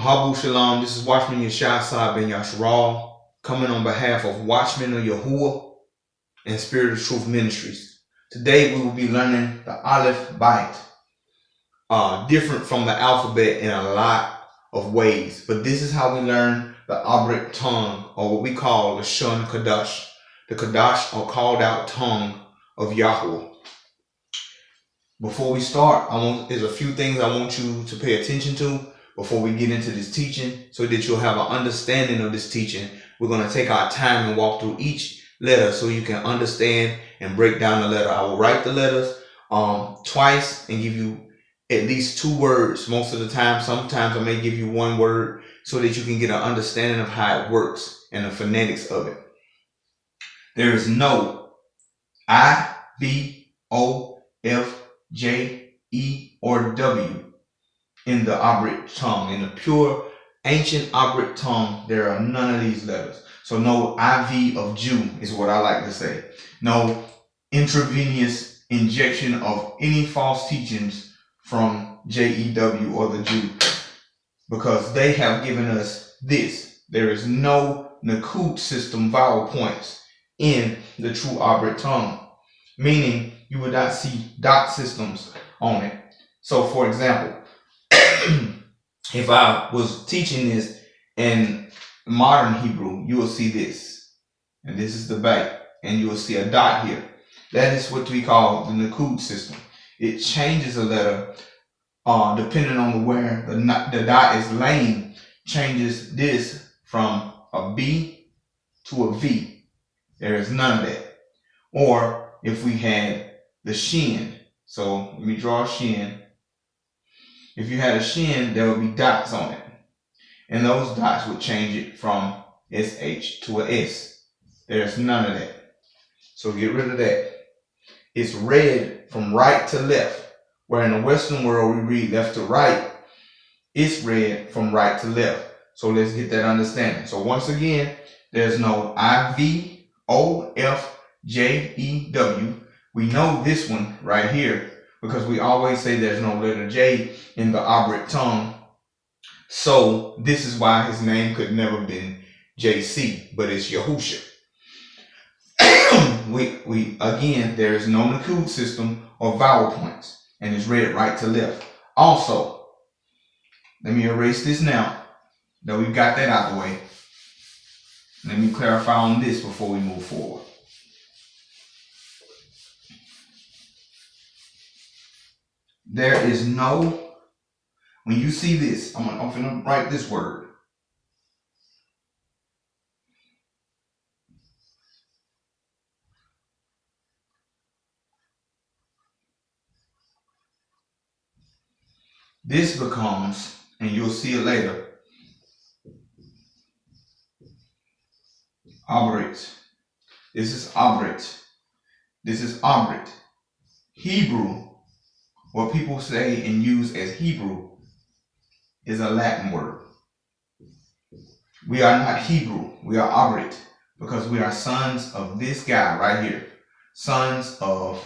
Habu Shalom, this is Watchman Yeshua Ben Yashral, coming on behalf of Watchmen of Yahuwah and Spirit of Truth Ministries. Today we will be learning the Alaph Baty, different from the alphabet in a lot of ways, but this is how we learn the Abrit tongue, or what we call the Shun Kadash, the Kadash or called out tongue of Yahweh. Before we start, there's a few things I want you to pay attention to before we get into this teaching, so that you'll have an understanding of this teaching. We're going to take our time and walk through each letter so you can understand and break down the letter. I will write the letters twice and give you at least 2 words most of the time. Sometimes I may give you 1 word so that you can get an understanding of how it works and the phonetics of it. There is no I, B, O, F, J, E, or W in the Abrit tongue. In the pure ancient Abrit tongue, there are none of these letters. So no IV of Jew is what I like to say. No intravenous injection of any false teachings from JEW or the Jew, because they have given us this. There is no Nakud system vowel points in the true Abrit tongue, meaning you would not see dot systems on it. So for example, if I was teaching this in modern Hebrew, you will see this, and this is the Baty, and you will see a dot here. That is what we call the Nakud system. It changes a letter depending on where the dot is laying, changes this from a B to a V. There is none of that. Or if we had the shin, so let me draw a shin. If you had a shin, there would be dots on it, and those dots would change it from SH to a S. There's none of that. So get rid of that. It's read from right to left, where in the Western world we read left to right. It's read from right to left. So let's get that understanding. So once again, there's no IV, O, F, J, E, W. We know this one right here because we always say there's no letter J in the Abrit tongue. So this is why his name could never have been JC, but it's Yahusha. Again, there is no Nakud system or vowel points, and it's read right to left. Also, let me erase this now that we've got that out of the way. Let me clarify on this before we move forward. There is no, when you see this, I'm going to write this word. This becomes, and you'll see it later, Abrit. This is Abrit. This is Abrit. Hebrew, what people say and use as Hebrew, is a Latin word. We are not Hebrew. We are Abrit, because we are sons of this guy right here, sons of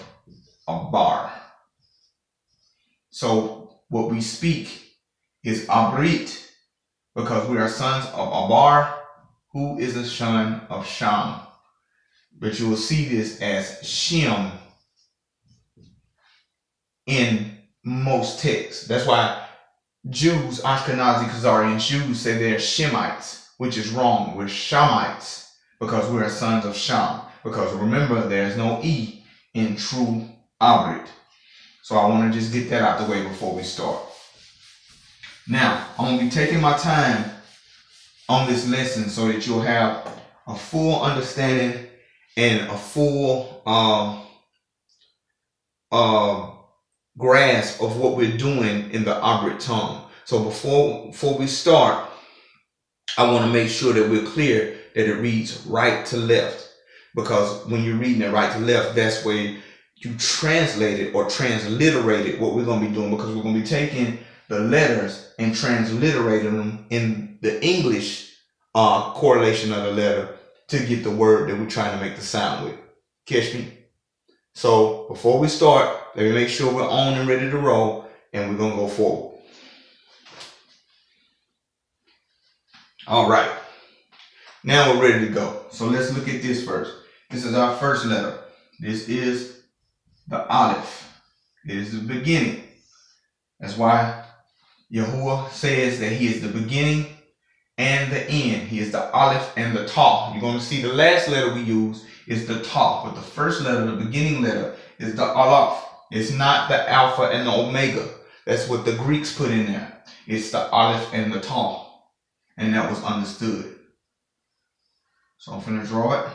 Abar. So what we speak is Abrit, because we are sons of Abar, who is a son of Sham. But you will see this as Shem in most texts. That's why Jews, Ashkenazi, Khazarian Jews say they're Shemites, which is wrong. We're Shamites because we are sons of Sham. Because remember, there's no E in true Abrit. So I want to just get that out the way before we start. Now, I'm going to be taking my time on this lesson so that you'll have a full understanding and a full grasp of what we're doing in the Abrit tongue. So before we start, I want to make sure that we're clear that it reads right to left, because when you're reading it right to left, that's where you translate it or transliterate it, what we're going to be doing, because we're going to be taking the letters and transliterating them in the English correlation of the letter to get the word that we're trying to make the sound with. Catch me? So before we start, let me make sure we're on and ready to roll, and we're going to go forward. All right. Now we're ready to go. So let's look at this first. This is our first letter. This is the Aleph. It is the beginning. That's why Yahuwah says that he is the beginning and the end. He is the Aleph and the Ta. You're going to see the last letter we use is the Ta, but the first letter, the beginning letter, is the Alaph. It's not the Alpha and the Omega. That's what the Greeks put in there. It's the Aleph and the Ta. And that was understood. So I'm going to draw it.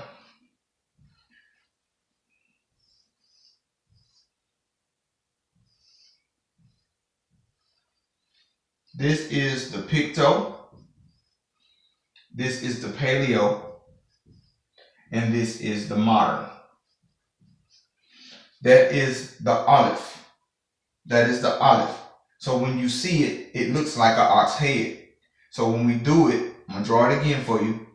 This is the Picto. This is the Paleo. And this is the Modern. That is the Aleph. That is the Aleph. So when you see it, it looks like an ox head. So when we do it, I'm going to draw it again for you.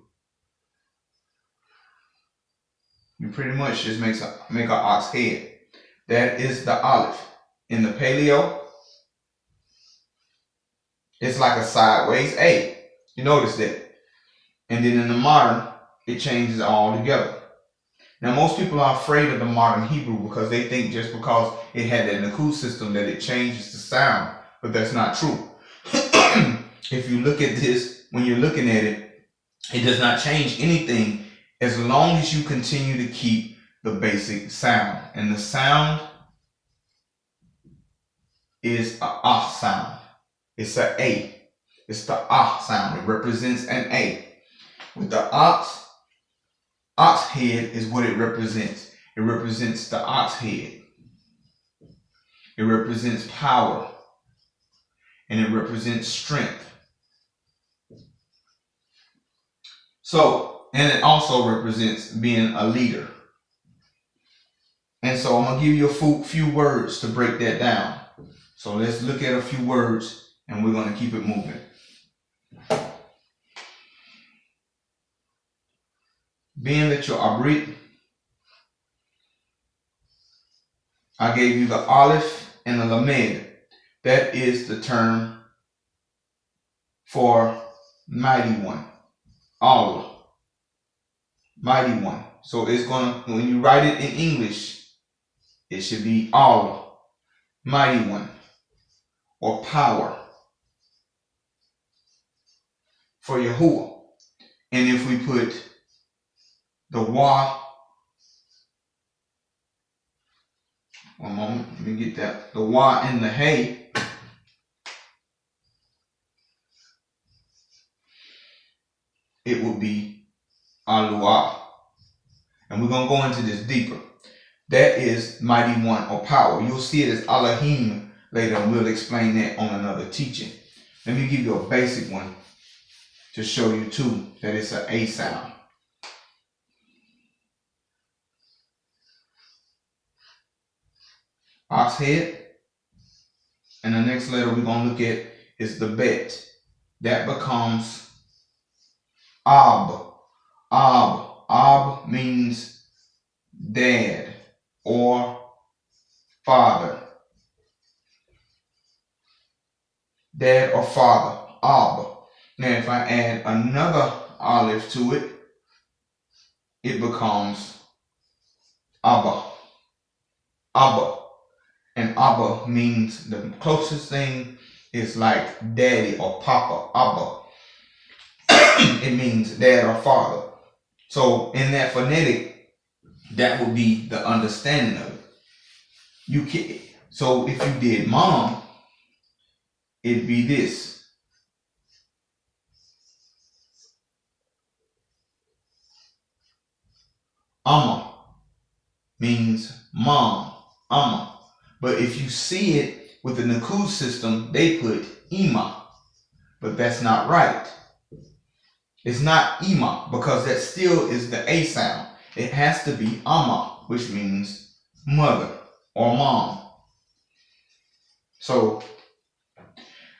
You pretty much just make an ox head. That is the Aleph. In the Paleo, it's like a sideways A. You notice that. And then in the Modern, it changes all together. Now, most people are afraid of the Modern Hebrew because they think just because it had that Nakud system that it changes the sound. But that's not true. If you look at this, when you're looking at it, it does not change anything as long as you continue to keep the basic sound. And the sound is a ah sound. It's an A. It's the ah sound. It represents an A. With the ox head is what it represents. It represents the ox head. It represents power. And it represents strength. So, and it also represents being a leader. And so I'm going to give you a few words to break that down. So let's look at a few words and we're going to keep it moving. Being that you're Abrit, I gave you the Aleph and the Lamed. That is the term for mighty one. Allah. Mighty one. So it's going to, when you write it in English, it should be Allah. Mighty one. Or power. For Yahuwah. And if we put the Wa, one moment, let me get that. The Wa and the Hey, it would be Aluah. And we're going to go into this deeper. That is mighty one or power. You'll see it as Elohim later, and we'll explain that on another teaching. Let me give you a basic one to show you too that it's an A sound. Ox head. And the next letter we're going to look at is the Bet. That becomes Ab. Ab. Ab means dad or father. Dad or father. Ab. Now if I add another Aleph to it, it becomes Abba. Abba. And Abba means the closest thing is like daddy or papa. Abba. It means dad or father. So in that phonetic, that would be the understanding of it. You can, so if you did mom, it'd be this. Amma means mom. Amma. But if you see it with the Nakud system, they put Ima. But that's not right. It's not Ima because that still is the A sound. It has to be Amma, which means mother or mom. So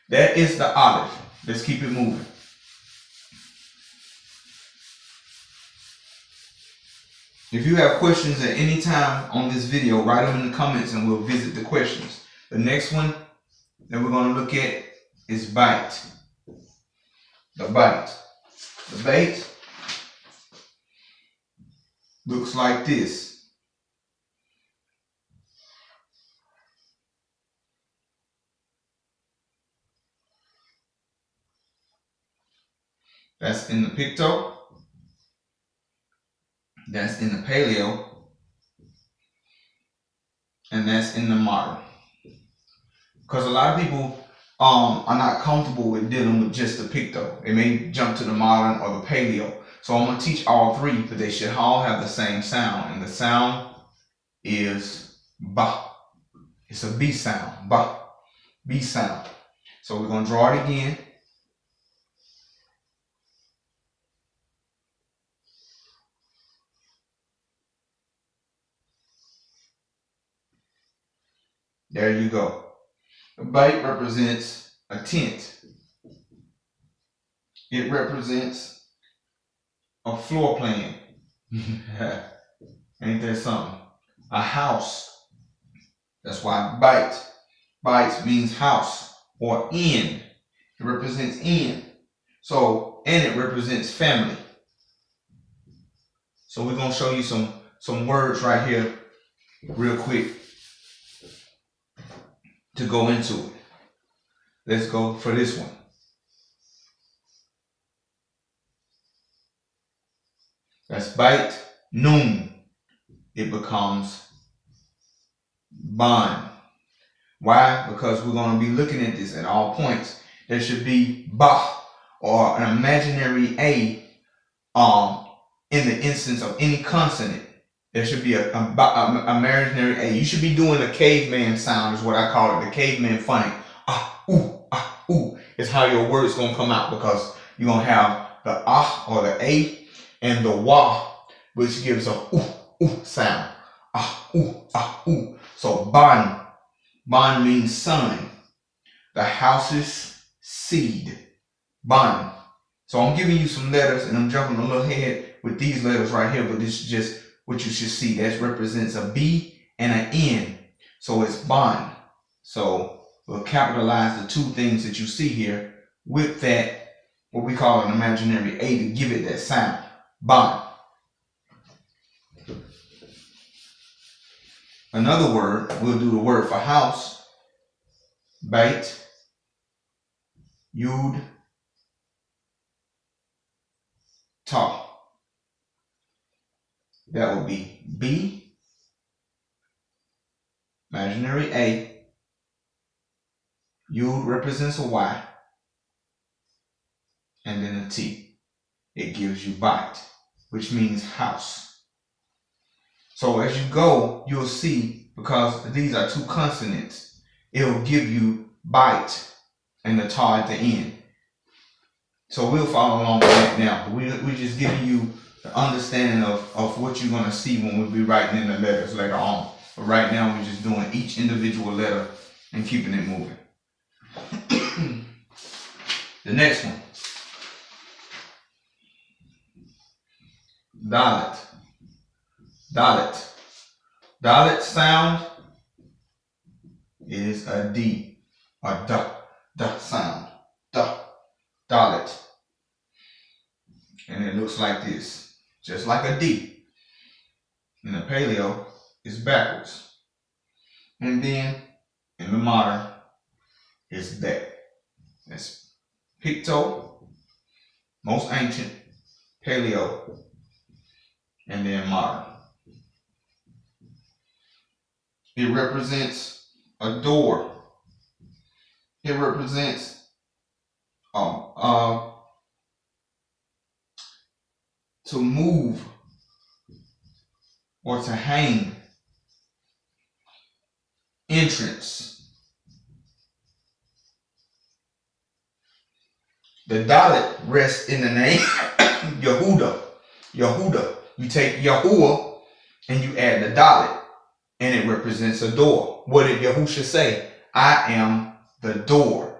that is the Aleph. Let's keep it moving. If you have questions at any time on this video, write them in the comments and we'll visit the questions. The next one that we're going to look at is bite. The bite. The bait looks like this. That's in the picto. That's in the paleo. And that's in the modern. Because a lot of people are not comfortable with dealing with just the picto. They may jump to the modern or the paleo. So I'm going to teach all three, but they should all have the same sound. And the sound is ba. It's a B sound. Ba. B sound. So we're going to draw it again. There you go. The bite represents a tent. It represents a floor plan. Ain't that something? A house. That's why bite. Bite means house or inn. It represents inn. So, and it represents family. So we're going to show you some words right here real quick to go into it. Let's go for this one. That's bite, noon. It becomes bond. Why? Because we're going to be looking at this at all points. There should be ba or an imaginary A in the instance of any consonant. There should be a imaginary A. You should be doing the caveman sound is what I call it. The caveman phonic. Ah, ooh. It's how your word's going to come out, because you're going to have the ah or the A and the wah, which gives a ooh sound. Ah, ooh. So ban. Ban means son. The house's seed. Ban. So I'm giving you some letters and I'm jumping a little ahead with these letters right here, but this is just what you should see. That represents a B and an N. So it's ban. So we'll capitalize the two things that you see here with that, what we call an imaginary A, to give it that sound. Ban. Another word, we'll do the word for house. Bait. Yud. Ta. That would be B, imaginary A. Yud represents a Y. And then a T. It gives you bite, which means house. So as you go, you'll see, because these are two consonants, it'll give you bite and the ta at the end. So we'll follow along with that now. We're just giving you the understanding of what you're going to see when we'll be writing in the letters later on. But right now, we're just doing each individual letter and keeping it moving. The next one. Dalet. Dalet. Dalet sound is a D. A da sound. Da. Dalet. And it looks like this. Just like a D. In the paleo, it's backwards. And then in the modern, it's that. That's picto, most ancient, paleo, and then modern. It represents a door. It represents to move or to hang. Entrance. The dalet rests in the name Yehuda. Yehuda. You take Yahuwah and you add the dalet, and it represents a door. What did Yahusha say? I am the door,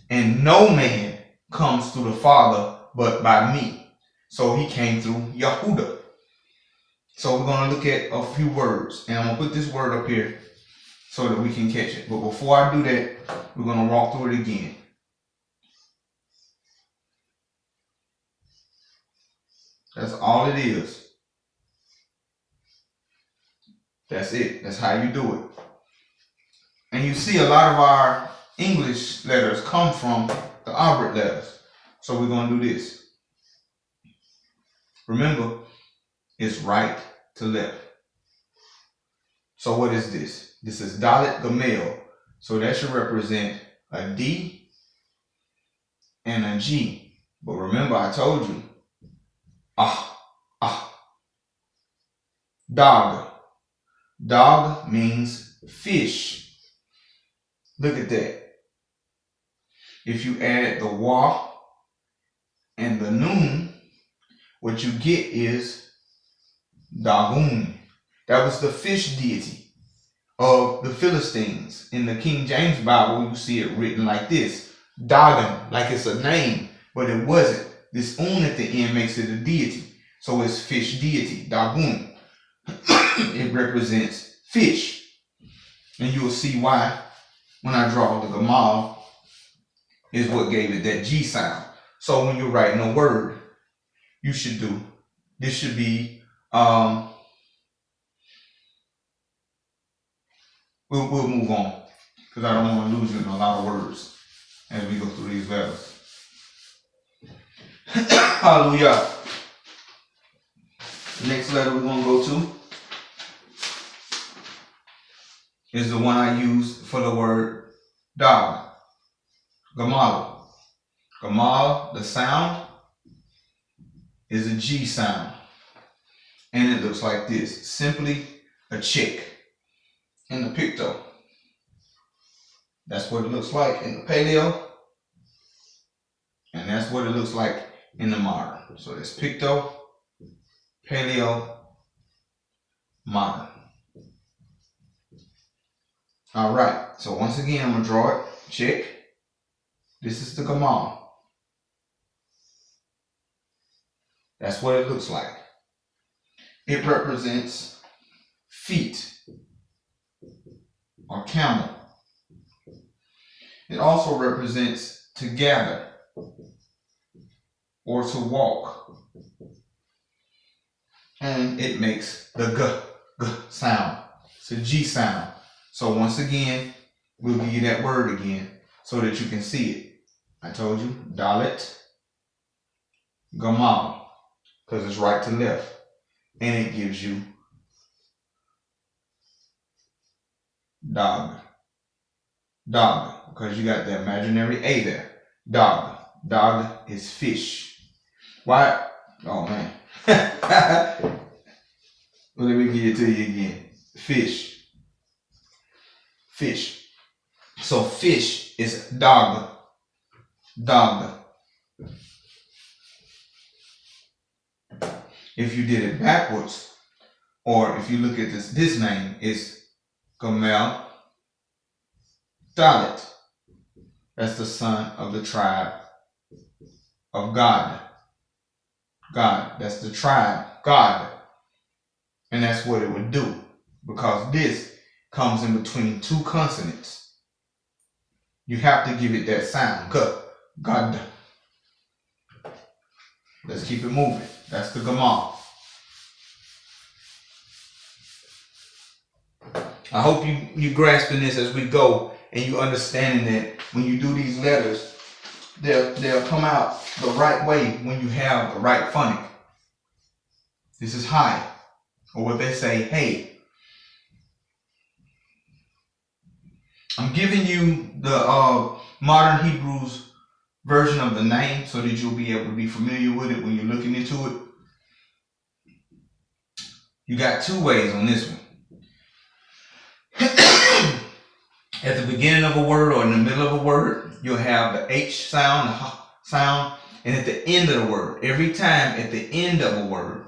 and no man comes to the Father but by me. So he came through Yehuda. So we're going to look at a few words, and I'm going to put this word up here so that we can catch it. But before I do that, we're going to walk through it again. That's all it is. That's it. That's how you do it. And you see a lot of our English letters come from the Albert letters. So we're going to do this. Remember, it's right to left. So what is this? This is Dalet Gamel. So that should represent a D and a G. But remember, I told you, dog. Dog means fish. Look at that. If you add the wa and the noon, what you get is Dagon. That was the fish deity of the Philistines. In the King James Bible, you see it written like this. Dagon, like it's a name, but it wasn't. This un at the end makes it a deity. So it's fish deity, Dagon. It represents fish. And you'll see why when I draw the Gamal is what gave it that G sound. So when you're writing a word, you should do, this should be, we'll move on because I don't want to lose you in a lot of words as we go through these letters. Hallelujah. The next letter we're going to go to is the one I use for the word dog. Gamal. Gamal, the sound, is a G sound. And it looks like this. Simply a chick in the picto. That's what it looks like in the paleo. And that's what it looks like in the modern. So there's picto, paleo, modern. All right. So once again, I'm going to draw it. Check. This is the Gamal. That's what it looks like. It represents feet or camel. It also represents to gather or to walk. And it makes the g sound. It's a G sound. So once again, we'll give you that word again so that you can see it. I told you, Dalet Gamal, because it's right to left. And it gives you dog. Dog, because you got the imaginary A there. Dog. Dog is fish. Why? Oh, man. Well, let me give it to you again. Fish. Fish. So fish is dog. Dog. If you did it backwards, or if you look at this name, it's Gamel Dalet. That's the son of the tribe of God. God, that's the tribe, God. And that's what it would do, because this comes in between two consonants. You have to give it that sound. God. Let's keep it moving. That's the Gamal. I hope you grasping this as we go, and you understanding that when you do these letters, they'll come out the right way when you have the right phonic. This is high, or what they say, hey. I'm giving you the modern Hebrews version of the name so that you'll be able to be familiar with it when you're looking into it. You got two ways on this one. At the beginning of a word or in the middle of a word, you'll have the H sound, the H sound, and at the end of the word, every time at the end of a word,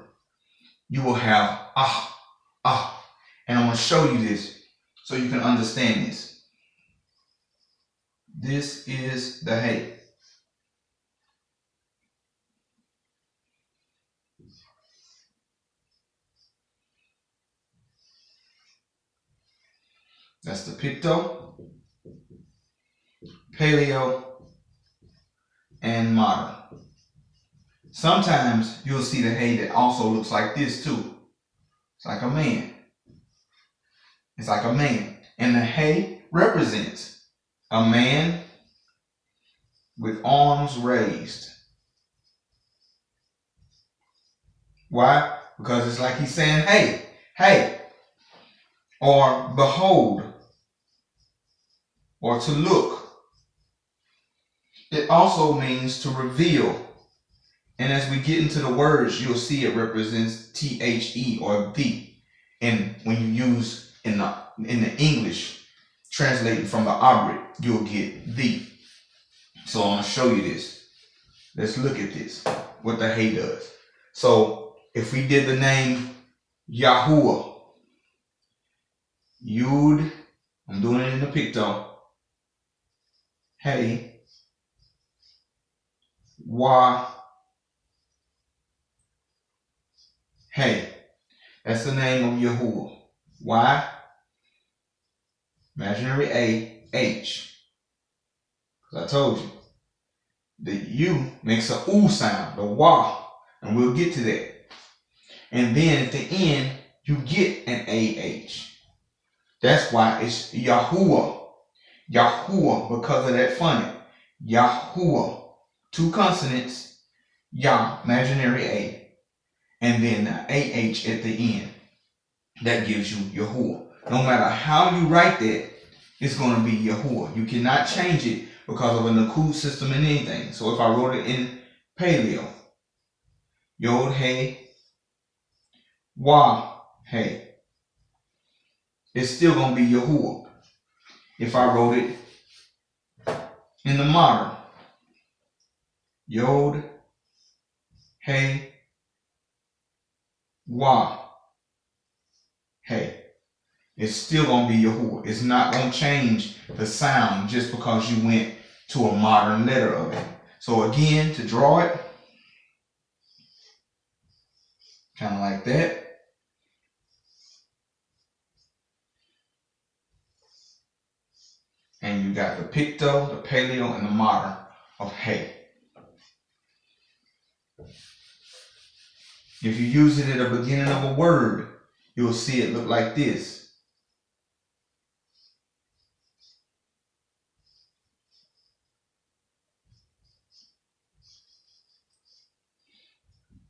you will have ah. And I'm going to show you this so you can understand this. This is the hey. That's the picto, paleo, and modern. Sometimes you'll see the hay that also looks like this too. It's like a man. It's like a man. And the hay represents a man with arms raised. Why? Because it's like he's saying, hey, hey, or behold, or to look. It also means to reveal. And as we get into the words, you'll see it represents THE or the. And when you use in the English, translating from the Abrit, you'll get the. So I'm going to show you this. Let's look at this, what the hay does. So if we did the name Yahuwah, Yud, I'm doing it in the picto, hey, Wah, hey. That's the name of Yahuwah. Why? Imaginary A, H. Because I told you, the U makes a U sound, the Wah, and we'll get to that. And then at the end, you get an AH. That's why it's Yahuwah. Yahuwah, because of that phonic. Yahuwah. 2 consonants, Yah, imaginary A, and then the AH at the end. That gives you Yahuwah. No matter how you write that, it's going to be Yahuwah. You cannot change it because of a Nakud system in anything. So if I wrote it in Paleo, Yod Hey, Wah Hey, it's still going to be Yahuwah. If I wrote it in the modern, Yod Hey, Wah Hey, it's still going to be Yahuwah. It's not going to change the sound just because you went to a modern letter of it. So again, to draw it, kind of like that. And you got the picto, the paleo, and the modern of hay. If you use it at the beginning of a word, you'll see it look like this.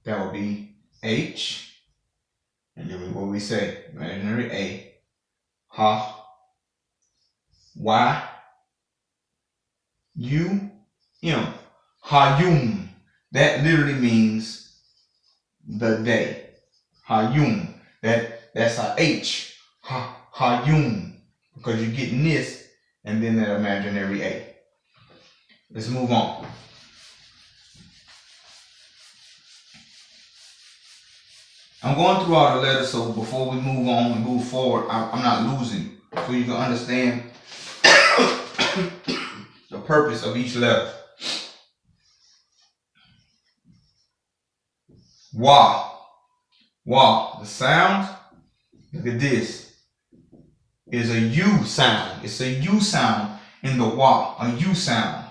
That would be H, and then what we say, imaginary A, Ha, Y, U, M, Hayum. That literally means the day. Hayum. That's a H. Hayum. Because you're getting this and then that imaginary A. Let's move on. I'm going through all the letters, so before we move on and move forward, I'm not losing, so you can understand the purpose of each letter. Wah. Wah. The sound, look at this, is a U sound. It's a U sound in the Wah, a U sound,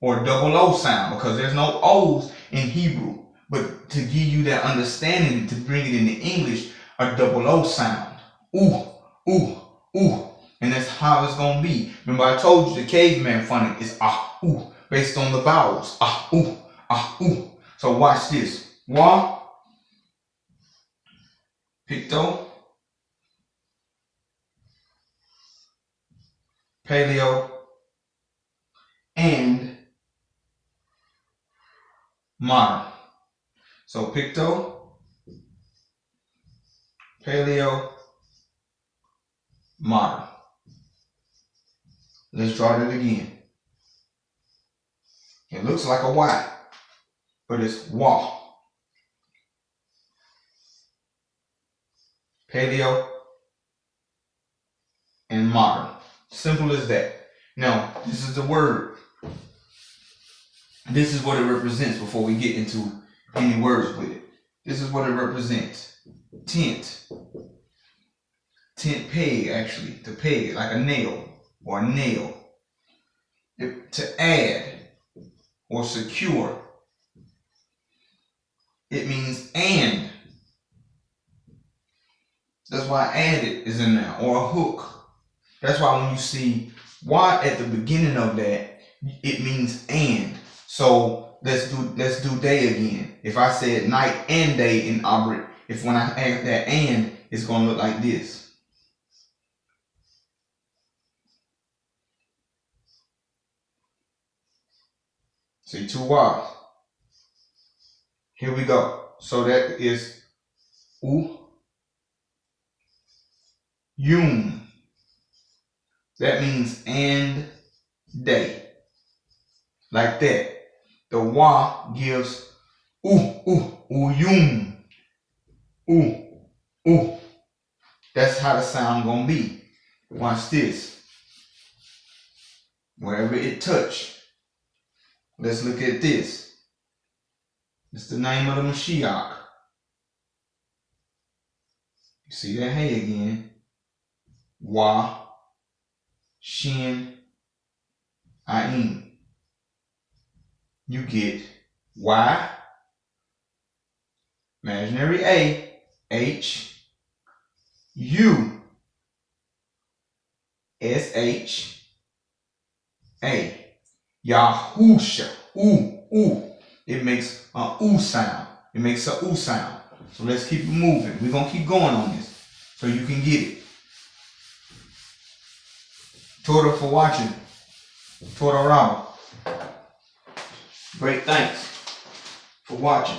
or double O sound, because there's no O's in Hebrew. But to give you that understanding, to bring it into English, a double O sound. Ooh, ooh, ooh. And that's how it's going to be. Remember I told you the caveman phonic is ah, ooh, based on the vowels. Ah, ooh, ah, ooh. So watch this. Wah, picto, paleo, and modern. So picto, paleo, modern. Let's draw it again. It looks like a Y, but it's Wah. Paleo and modern. Simple as that. Now, this is the word. This is what it represents before we get into any words with it. This is what it represents. Tent. Tent peg, actually. To peg, like a nail or a nail. To add or secure. it means and. That's why added is in there, or a hook. That's why when you see why at the beginning of that, it means and. So let's do day again. If I said night and day in Abrit, if when I add that and, it's gonna look like this. See, two Y's. Here we go. So that is yum. That means and day. Like that. The wa gives yum. That's how the sound gonna be. Watch this. Wherever it touch. Let's look at this. It's the name of the Mashiach. You see that hey again. Wa, Shin, Ayin. You get Y, imaginary A, H, U, SH, A. Yahusha. It makes a ooh sound. It makes a ooh sound. So let's keep it moving. We're going to keep going on this so you can get it. Torah for watching. Torah Rama. Great thanks for watching.